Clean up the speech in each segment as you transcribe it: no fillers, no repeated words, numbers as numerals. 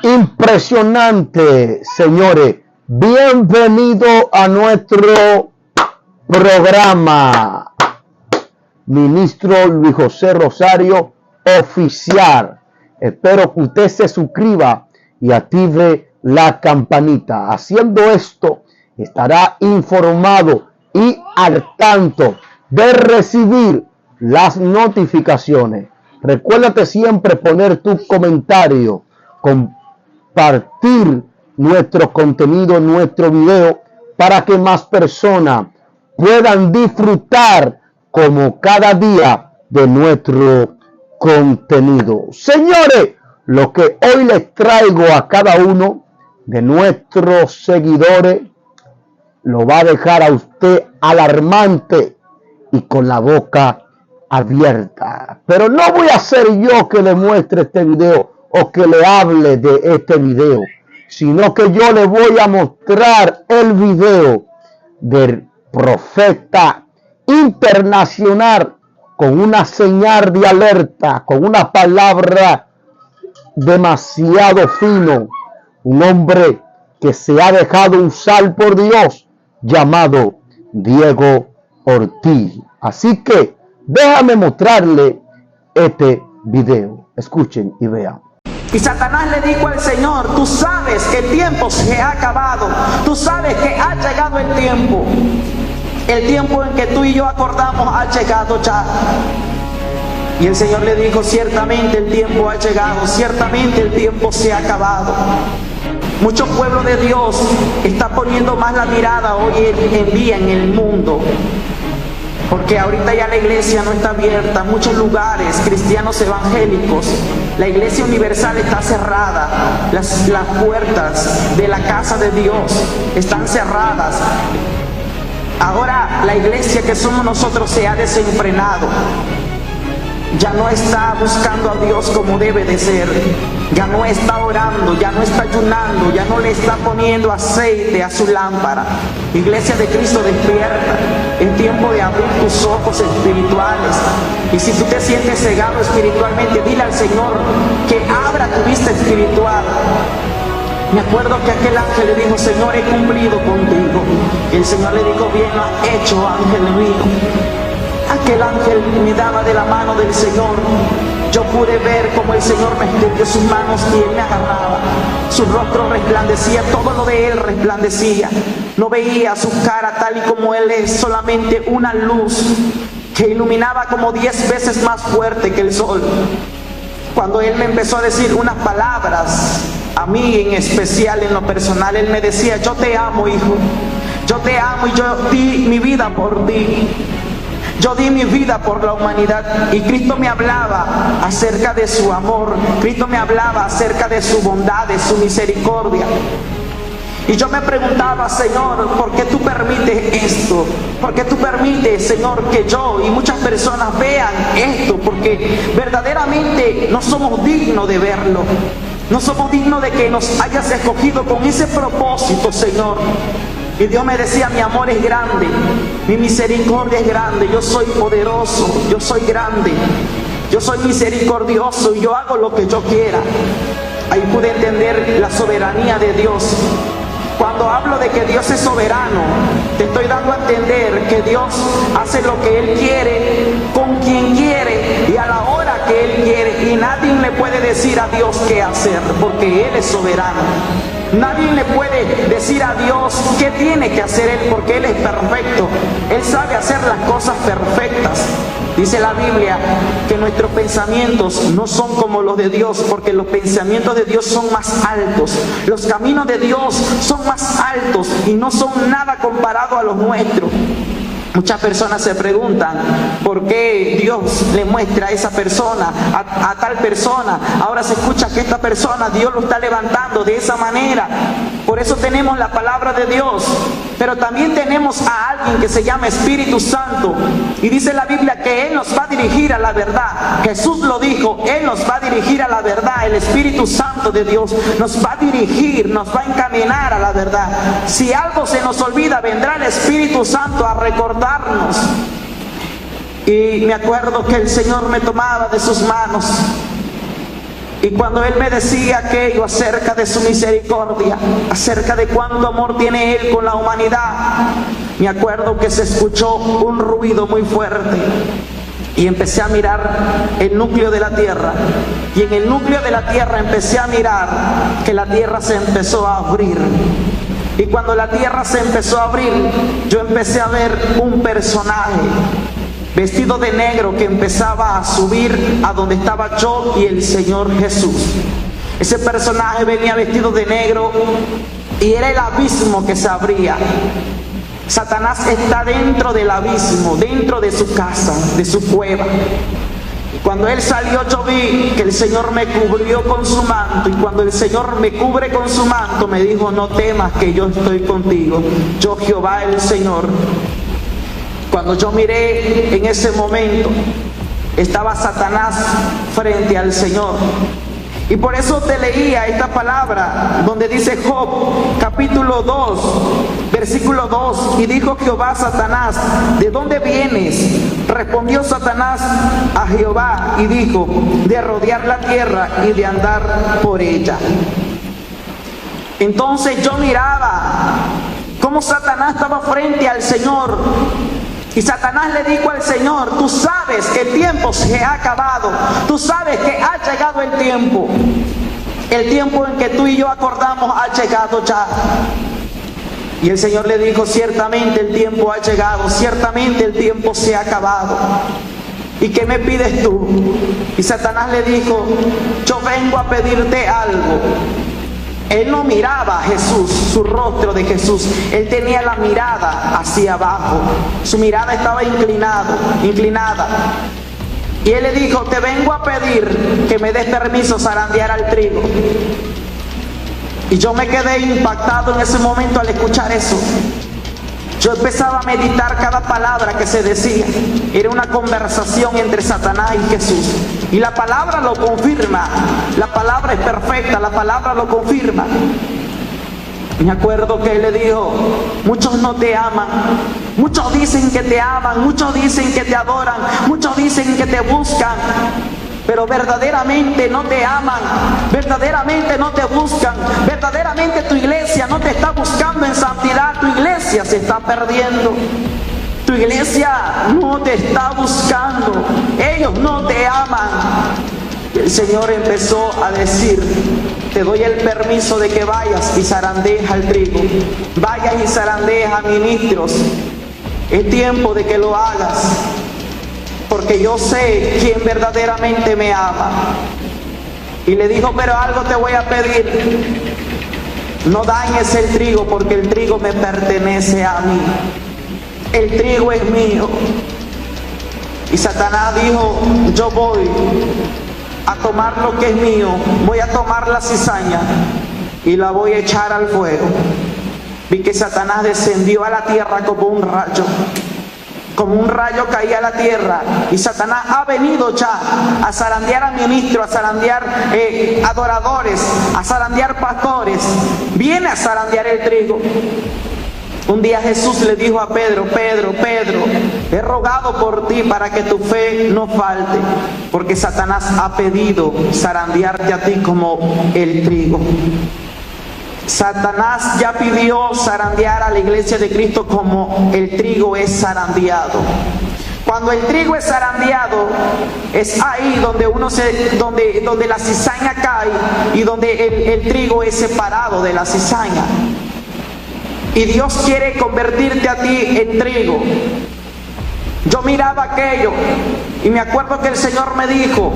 Impresionante, señores. Bienvenido a nuestro programa. Ministro Luis José Rosario Oficial. Espero que usted se suscriba y active la campanita. Haciendo esto, estará informado y al tanto de recibir las notificaciones. Recuérdate siempre poner tu comentario, compartir nuestro contenido, nuestro video, para que más personas puedan disfrutar como cada día de nuestro contenido. Señores, lo que hoy les traigo a cada uno de nuestros seguidores lo va a dejar a usted alarmante y con la boca abierta. Pero no voy a ser yo que le muestre este video o que le hable de este video, sino que yo le voy a mostrar el video del profeta internacional con una señal de alerta, con una palabra demasiado fino, un hombre que se ha dejado usar por Dios, llamado Diego Ortiz. Así que déjame mostrarle este video. Escuchen y vean. Y Satanás le dijo al Señor: tú sabes que el tiempo se ha acabado, tú sabes que ha llegado el tiempo en que tú y yo acordamos ha llegado ya. Y el Señor le dijo: ciertamente el tiempo ha llegado, ciertamente el tiempo se ha acabado. Mucho pueblo de Dios está poniendo más la mirada hoy en día en el mundo, porque ahorita ya la iglesia no está abierta. Muchos lugares cristianos evangélicos, la iglesia universal está cerrada, las puertas de la casa de Dios están cerradas. Ahora la iglesia que somos nosotros se ha desenfrenado, ya no está buscando a Dios como debe de ser, ya no está orando, ya no está ayunando, ya no le está poniendo aceite a su lámpara. Iglesia de Cristo, despierta, es tiempo de abrir tus ojos espirituales. Y si tú te sientes cegado espiritualmente, dile al Señor que abra tu vista espiritual. Me acuerdo que aquel ángel le dijo: Señor, he cumplido contigo. Y el Señor le dijo: bien lo has hecho, ángel mío. Aquel ángel me daba de la mano del Señor. Yo pude ver como el Señor me extendió sus manos y Él me agarraba. Su rostro resplandecía, todo lo de Él resplandecía. No veía su cara tal y como Él es, solamente una luz que iluminaba como 10 veces más fuerte que el sol. Cuando Él me empezó a decir unas palabras, a mí en especial, en lo personal, Él me decía: yo te amo, hijo, yo te amo y yo di mi vida por ti. Yo di mi vida por la humanidad. Y Cristo me hablaba acerca de su amor. Cristo me hablaba acerca de su bondad, de su misericordia. Y yo me preguntaba: Señor, ¿por qué tú permites esto? ¿Por qué tú permites, Señor, que yo y muchas personas vean esto? Porque verdaderamente no somos dignos de verlo. No somos dignos de que nos hayas escogido con ese propósito, Señor. Y Dios me decía: mi amor es grande, mi misericordia es grande, yo soy poderoso, yo soy grande, yo soy misericordioso y yo hago lo que yo quiera. Ahí pude entender la soberanía de Dios. Cuando hablo de que Dios es soberano, te estoy dando a entender que Dios hace lo que Él quiere, con quien quiere y a la hora que Él quiere. Y nadie le puede decir a Dios qué hacer, porque Él es soberano. Nadie le puede decir a Dios qué tiene que hacer Él, porque Él es perfecto. Él sabe hacer las cosas perfectas. Dice la Biblia que nuestros pensamientos no son como los de Dios, porque los pensamientos de Dios son más altos. Los caminos de Dios son más altos y no son nada comparado a los nuestros. Muchas personas se preguntan por qué Dios le muestra a esa persona, a tal persona. Ahora se escucha que esta persona Dios lo está levantando de esa manera. Por eso tenemos la palabra de Dios, pero también tenemos a alguien que se llama Espíritu Santo. Y dice la Biblia que Él nos va a dirigir a la verdad. Jesús lo dijo, Él nos va a dirigir a la verdad. El Espíritu Santo de Dios nos va a dirigir, nos va a encaminar a la verdad. Si algo se nos olvida, vendrá el Espíritu Santo a recordarnos. Y me acuerdo que el Señor me tomaba de sus manos Y cuando él me decía aquello acerca de su misericordia, acerca de cuánto amor tiene él con la humanidad, me acuerdo que se escuchó un ruido muy fuerte. Y empecé a mirar el núcleo de la tierra. Y en el núcleo de la tierra empecé a mirar que la tierra se empezó a abrir. Y cuando la tierra se empezó a abrir, yo empecé a ver un personaje vestido de negro que empezaba a subir a donde estaba yo y el Señor Jesús. Ese personaje venía vestido de negro y era el abismo que se abría. Satanás está dentro del abismo, dentro de su casa, de su cueva. Cuando él salió, yo vi que el Señor me cubrió con su manto. Y cuando el Señor me cubre con su manto, me dijo: no temas, que yo estoy contigo. Yo, Jehová el Señor. Cuando yo miré en ese momento, estaba Satanás frente al Señor. Y por eso te leía esta palabra donde dice Job capítulo 2, versículo 2. Y dijo Jehová a Satanás: ¿de dónde vienes? Respondió Satanás a Jehová y dijo: de rodear la tierra y de andar por ella. Entonces yo miraba cómo Satanás estaba frente al Señor. Y Satanás le dijo al Señor: tú sabes que el tiempo se ha acabado, tú sabes que ha llegado el tiempo en que tú y yo acordamos ha llegado ya. Y el Señor le dijo: ciertamente el tiempo ha llegado, ciertamente el tiempo se ha acabado. ¿Y qué me pides tú? Y Satanás le dijo: yo vengo a pedirte algo. Él no miraba a Jesús, su rostro de Jesús. Él tenía la mirada hacia abajo. Su mirada estaba inclinada. Y él le dijo: te vengo a pedir que me des permiso zarandear al trigo. Y yo me quedé impactado en ese momento al escuchar eso. Yo empezaba a meditar cada palabra que se decía. Era una conversación entre Satanás y Jesús. Y la palabra lo confirma. La palabra es perfecta, la palabra lo confirma. Me acuerdo que él le dijo: muchos no te aman. Muchos dicen que te aman, muchos dicen que te adoran, muchos dicen que te buscan, pero verdaderamente no te aman, verdaderamente no te buscan, verdaderamente tu iglesia no te está buscando en santidad, tu iglesia se está perdiendo, tu iglesia no te está buscando, ellos no te aman. Y el Señor empezó a decir: te doy el permiso de que vayas y zarandees al trigo, vayas y zarandees a ministros, es tiempo de que lo hagas. Porque yo sé quién verdaderamente me ama. Y le dijo: pero algo te voy a pedir. No dañes el trigo, porque el trigo me pertenece a mí. El trigo es mío. Y Satanás dijo: yo voy a tomar lo que es mío. Voy a tomar la cizaña y la voy a echar al fuego. Vi que Satanás descendió a la tierra como un rayo. Como un rayo caía a la tierra. Y Satanás ha venido ya a zarandear a ministros, a zarandear adoradores, a zarandear pastores. Viene a zarandear el trigo. Un día Jesús le dijo a Pedro: Pedro, he rogado por ti para que tu fe no falte, porque Satanás ha pedido zarandearte a ti como el trigo. Satanás ya pidió zarandear a la iglesia de Cristo como el trigo es zarandeado. Cuando el trigo es zarandeado, es ahí donde donde la cizaña cae y donde el trigo es separado de la cizaña. Y Dios quiere convertirte a ti en trigo. Yo miraba aquello y me acuerdo que el Señor me dijo: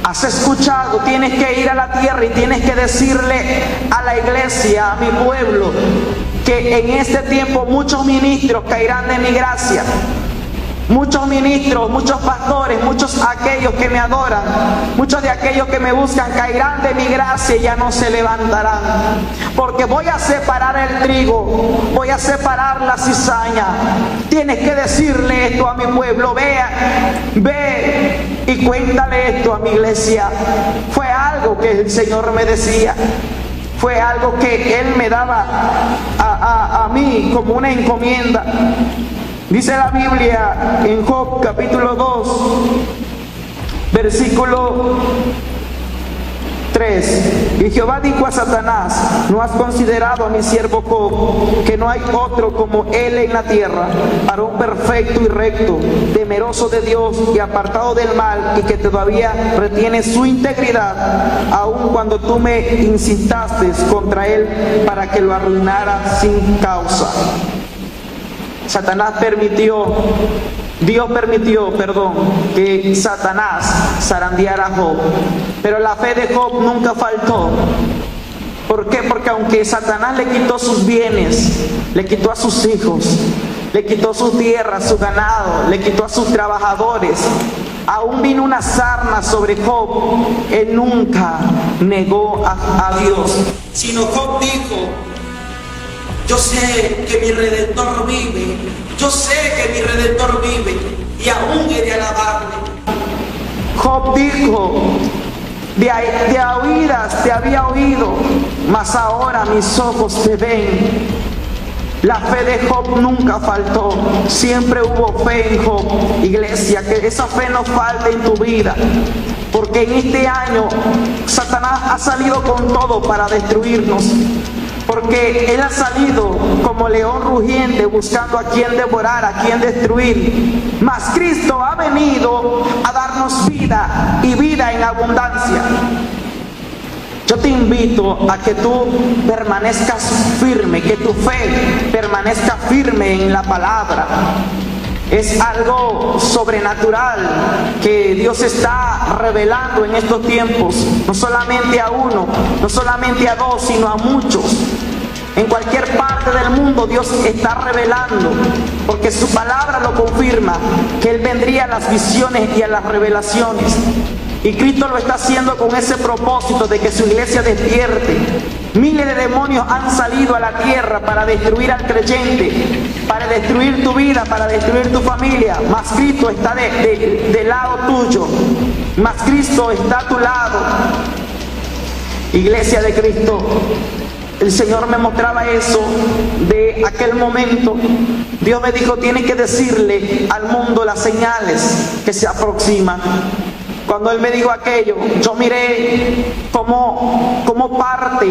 has escuchado, tienes que ir a la tierra y tienes que decirle a la iglesia, a mi pueblo, que en este tiempo muchos ministros caerán de mi gracia. Muchos ministros, muchos pastores, muchos aquellos que me adoran, muchos de aquellos que me buscan caerán de mi gracia y ya no se levantarán. Porque voy a separar el trigo, voy a separar la cizaña. Tienes que decirle esto a mi pueblo: ve y cuéntale esto a mi iglesia. Fue algo que el Señor me decía. Fue algo que Él me daba a mí como una encomienda. Dice la Biblia en Job capítulo 2, versículo 3. Y Jehová dijo a Satanás: ¿no has considerado a mi siervo Job, que no hay otro como él en la tierra, varón perfecto y recto, temeroso de Dios y apartado del mal, y que todavía retiene su integridad, aun cuando tú me incitaste contra él para que lo arruinara sin causa? Dios permitió, que Satanás zarandeara a Job, pero la fe de Job nunca faltó. ¿Por qué? Porque aunque Satanás le quitó sus bienes, le quitó a sus hijos, le quitó su tierra, su ganado, le quitó a sus trabajadores, aún vino una sarna sobre Job, él nunca negó a Dios, sino Job dijo: yo sé que mi Redentor vive, yo sé que mi Redentor vive, y aún he de alabarle. Job dijo: de oídas te había oído, mas ahora mis ojos te ven. La fe de Job nunca faltó, siempre hubo fe en Job. Iglesia, que esa fe no falte en tu vida, porque en este año Satanás ha salido con todo para destruirnos. Porque él ha salido como león rugiente buscando a quien devorar, a quien destruir. Mas Cristo ha venido a darnos vida y vida en abundancia. Yo te invito a que tú permanezcas firme, que tu fe permanezca firme en la palabra. Es algo sobrenatural que Dios está revelando en estos tiempos, no solamente a uno, no solamente a dos, sino a muchos. En cualquier parte del mundo Dios está revelando, porque su palabra lo confirma, que Él vendría a las visiones y a las revelaciones. Y Cristo lo está haciendo con ese propósito de que su iglesia despierte. Miles de demonios han salido a la tierra para destruir al creyente, para destruir tu vida, para destruir tu familia. Mas Cristo está del lado tuyo, mas Cristo está a tu lado. Iglesia de Cristo, el Señor me mostraba eso de aquel momento. Dios me dijo: tienes que decirle al mundo las señales que se aproximan. Cuando Él me dijo aquello, yo miré cómo parte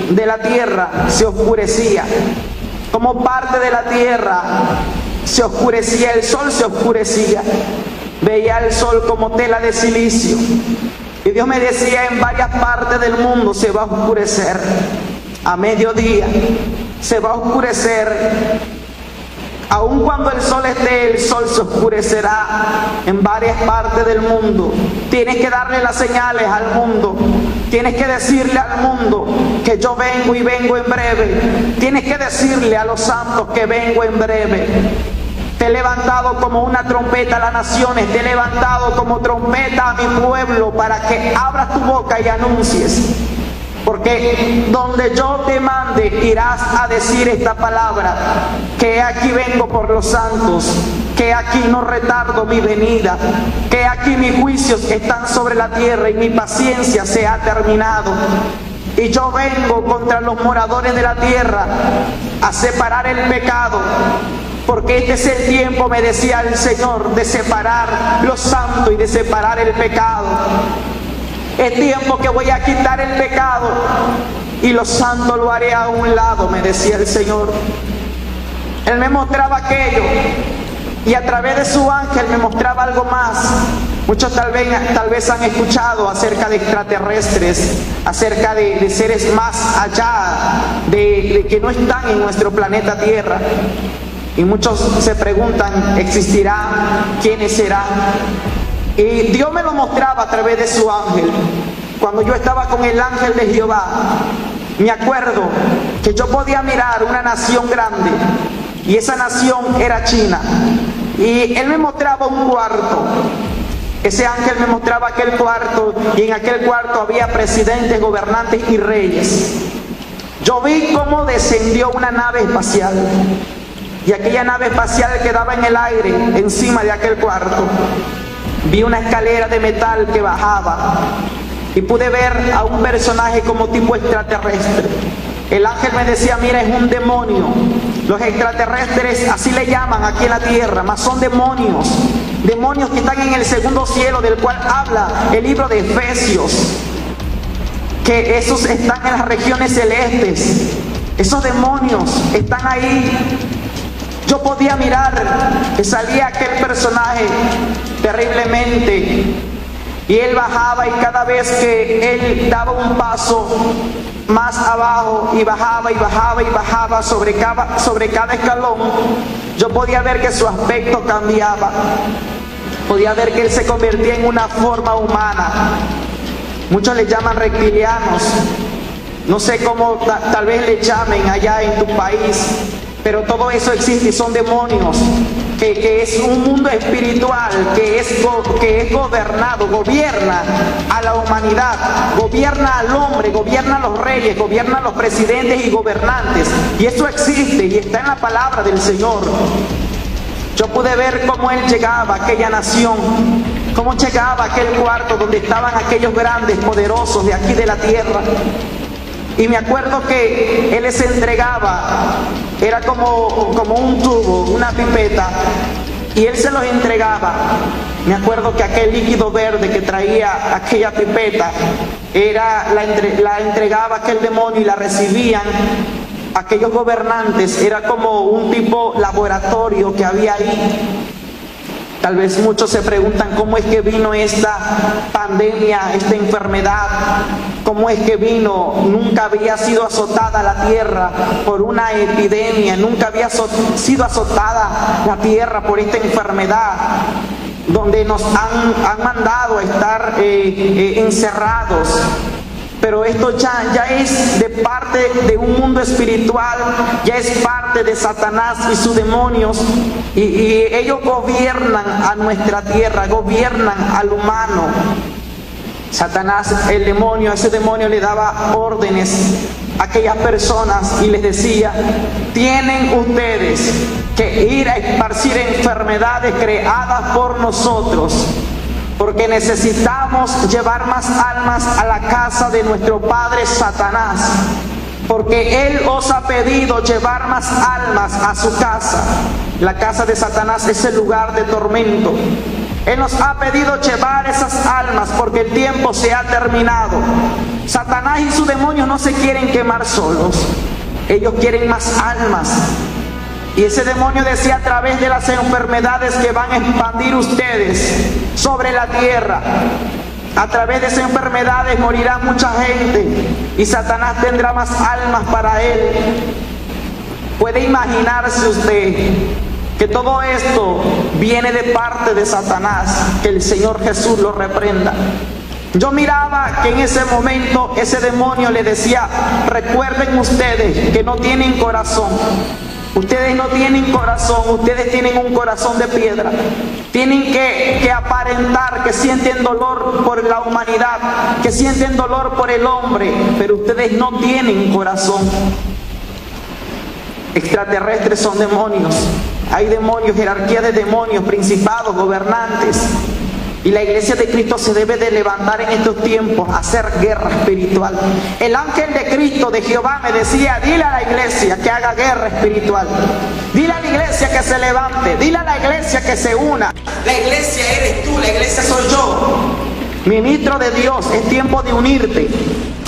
de la tierra se oscurecía, como parte de la tierra se oscurecía, el sol se oscurecía, veía el sol como tela de silicio. Y Dios me decía: en varias partes del mundo se va a oscurecer, a mediodía se va a oscurecer. Aun cuando el sol esté, el sol se oscurecerá en varias partes del mundo. Tienes que darle las señales al mundo. Tienes que decirle al mundo que yo vengo y vengo en breve. Tienes que decirle a los santos que vengo en breve. Te he levantado como una trompeta a las naciones. Te he levantado como trompeta a mi pueblo para que abras tu boca y anuncies. Porque donde yo te mande irás a decir esta palabra: que aquí vengo por los santos, que aquí no retardo mi venida, que aquí mis juicios están sobre la tierra y mi paciencia se ha terminado. Y yo vengo contra los moradores de la tierra a separar el pecado, porque este es el tiempo, me decía el Señor, de separar lo santo y de separar el pecado. Es tiempo que voy a quitar el pecado y lo santo lo haré a un lado, me decía el Señor. Él me mostraba aquello y a través de su ángel me mostraba algo más. Muchos tal vez han escuchado acerca de extraterrestres, acerca de seres más allá, de que no están en nuestro planeta Tierra. Y muchos se preguntan: ¿existirán? ¿Quiénes serán? Y Dios me lo mostraba a través de su ángel. Cuando yo estaba con el ángel de Jehová, me acuerdo que yo podía mirar una nación grande, y esa nación era China. Y él me mostraba un cuarto. Ese ángel me mostraba aquel cuarto, y en aquel cuarto había presidentes, gobernantes y reyes. Yo vi cómo descendió una nave espacial, y aquella nave espacial quedaba en el aire encima de aquel cuarto. Vi una escalera de metal que bajaba y pude ver a un personaje como tipo extraterrestre. El ángel me decía: mira, es un demonio. Los extraterrestres así le llaman aquí en la tierra, mas son demonios. Demonios que están en el segundo cielo, del cual habla el libro de Efesios. que esos están en las regiones celestes. Esos demonios están ahí. Yo podía mirar que salía aquel personaje terriblemente, y él bajaba, y cada vez que él daba un paso más abajo y bajaba y bajaba y bajaba sobre cada escalón, yo podía ver que su aspecto cambiaba. Podía ver que él se convertía en una forma humana. Muchos le llaman reptilianos. No sé cómo tal vez le llamen allá en tu país, pero todo eso existe y son demonios, que es un mundo espiritual que es gobernado, gobierna a la humanidad, gobierna al hombre, gobierna a los reyes, gobierna a los presidentes y gobernantes. Y eso existe y está en la palabra del Señor. Yo pude ver cómo él llegaba a aquella nación, cómo llegaba a aquel cuarto donde estaban aquellos grandes, poderosos de aquí de la tierra. Y me acuerdo que él les entregaba, era como un tubo, una pipeta, y él se los entregaba. Me acuerdo que aquel líquido verde que traía aquella pipeta, la entregaba aquel demonio y la recibían aquellos gobernantes. Era como un tipo laboratorio que había ahí. Tal vez muchos se preguntan cómo es que vino esta pandemia, esta enfermedad, cómo es que vino. Nunca había sido azotada la tierra por una epidemia, nunca había sido azotada la tierra por esta enfermedad, donde nos han mandado a estar encerrados. Pero esto ya es de parte de un mundo espiritual, ya es parte de Satanás y sus demonios, y ellos gobiernan a nuestra tierra, gobiernan al humano. Satanás, ese demonio le daba órdenes a aquellas personas y les decía: tienen ustedes que ir a esparcir enfermedades creadas por nosotros, porque necesitamos llevar más almas a la casa de nuestro padre Satanás, porque él os ha pedido llevar más almas a su casa. La casa de Satanás es el lugar de tormento. Él nos ha pedido llevar esas almas porque el tiempo se ha terminado. Satanás y sus demonios no se quieren quemar solos, ellos quieren más almas. Y ese demonio decía: a través de las enfermedades que van a expandir ustedes sobre la tierra, a través de esas enfermedades morirá mucha gente y Satanás tendrá más almas para él. ¿Puede imaginarse usted que todo esto viene de parte de Satanás? Que el Señor Jesús lo reprenda. Yo miraba que en ese momento ese demonio le decía: recuerden ustedes que no tienen corazón. Ustedes no tienen corazón, ustedes tienen un corazón de piedra. Tienen que aparentar que sienten dolor por la humanidad, que sienten dolor por el hombre, pero ustedes no tienen corazón. Extraterrestres son demonios. Hay demonios, jerarquía de demonios, principados, gobernantes. Y la iglesia de Cristo se debe de levantar en estos tiempos a hacer guerra espiritual. El ángel de Cristo, de Jehová, me decía: dile a la iglesia que haga guerra espiritual. Dile a la iglesia que se levante. Dile a la iglesia que se una. La iglesia eres tú, la iglesia soy yo. Ministro de Dios, es tiempo de unirte.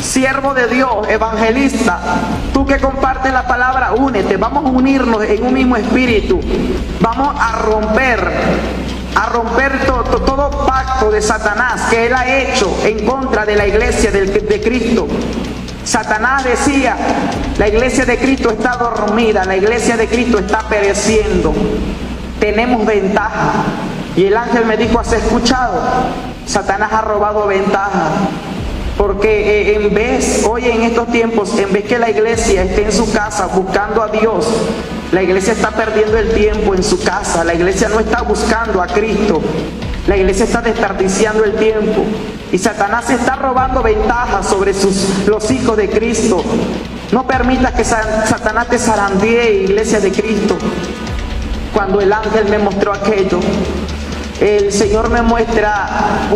Siervo de Dios, evangelista, tú que compartes la palabra, únete. Vamos a unirnos en un mismo espíritu. Vamos a romper todo pacto de Satanás que él ha hecho en contra de la iglesia de Cristo. Satanás decía: la iglesia de Cristo está dormida, la iglesia de Cristo está pereciendo, tenemos ventaja. Y el ángel me dijo: ¿has escuchado? Satanás ha robado ventaja, porque hoy en estos tiempos, en vez que la iglesia esté en su casa buscando a Dios, la iglesia está perdiendo el tiempo en su casa. La iglesia no está buscando a Cristo. La iglesia está desperdiciando el tiempo. Y Satanás está robando ventajas sobre los hijos de Cristo. No permitas que Satanás te zarandee, iglesia de Cristo. Cuando el ángel me mostró aquello, el Señor me muestra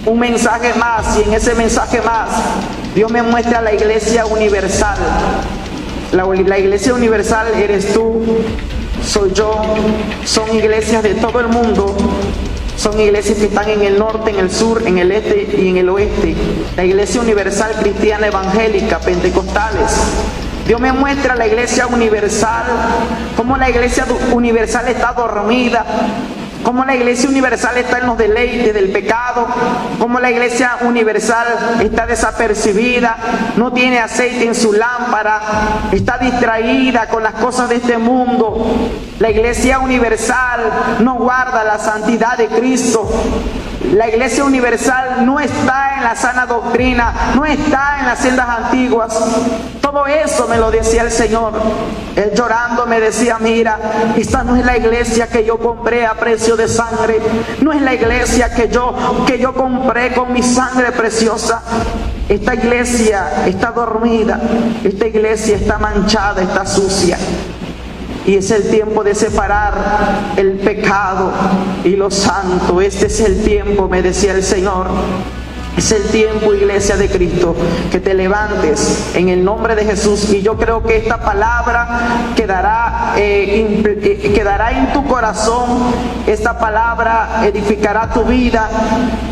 un mensaje más. Y en ese mensaje más, Dios me muestra la iglesia universal. La iglesia universal eres tú, soy yo, son iglesias de todo el mundo Son iglesias que están en el norte, en el sur, en el este y en el oeste. La Iglesia Universal Cristiana Evangélica, Pentecostales. Dios me muestra la Iglesia Universal, cómo la Iglesia Universal está dormida, cómo la Iglesia Universal está en los deleites del pecado, cómo la Iglesia Universal está desapercibida, no tiene aceite en su lámpara, está distraída con las cosas de este mundo. La Iglesia Universal no guarda la santidad de Cristo. La Iglesia Universal no está en la sana doctrina, no está en las sendas antiguas. Todo eso me lo decía el Señor. Él llorando me decía, mira, esta no es la iglesia que yo compré a precio de sangre. No es la iglesia que yo compré con mi sangre preciosa. Esta iglesia está dormida. Esta iglesia está manchada, está sucia. Y es el tiempo de separar el pecado y lo santo. Este es el tiempo, me decía el Señor. Es el tiempo, iglesia de Cristo, que te levantes en el nombre de Jesús. Y yo creo que esta palabra quedará en tu corazón. Esta palabra edificará tu vida.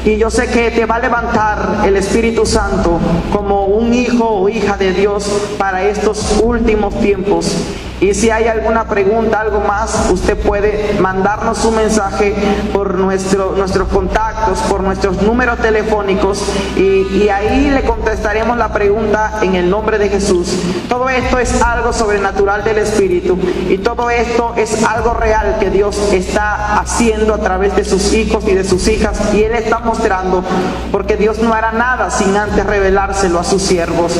Y yo sé que te va a levantar el Espíritu Santo como un hijo o hija de Dios para estos últimos tiempos. Y si hay alguna pregunta, algo más, usted puede mandarnos un mensaje por nuestros contactos, por nuestros números telefónicos, y ahí le contestaremos la pregunta en el nombre de Jesús. Todo esto es algo sobrenatural del Espíritu, y todo esto es algo real que Dios está haciendo a través de sus hijos y de sus hijas, y Él está mostrando, porque Dios no hará nada sin antes revelárselo a sus siervos.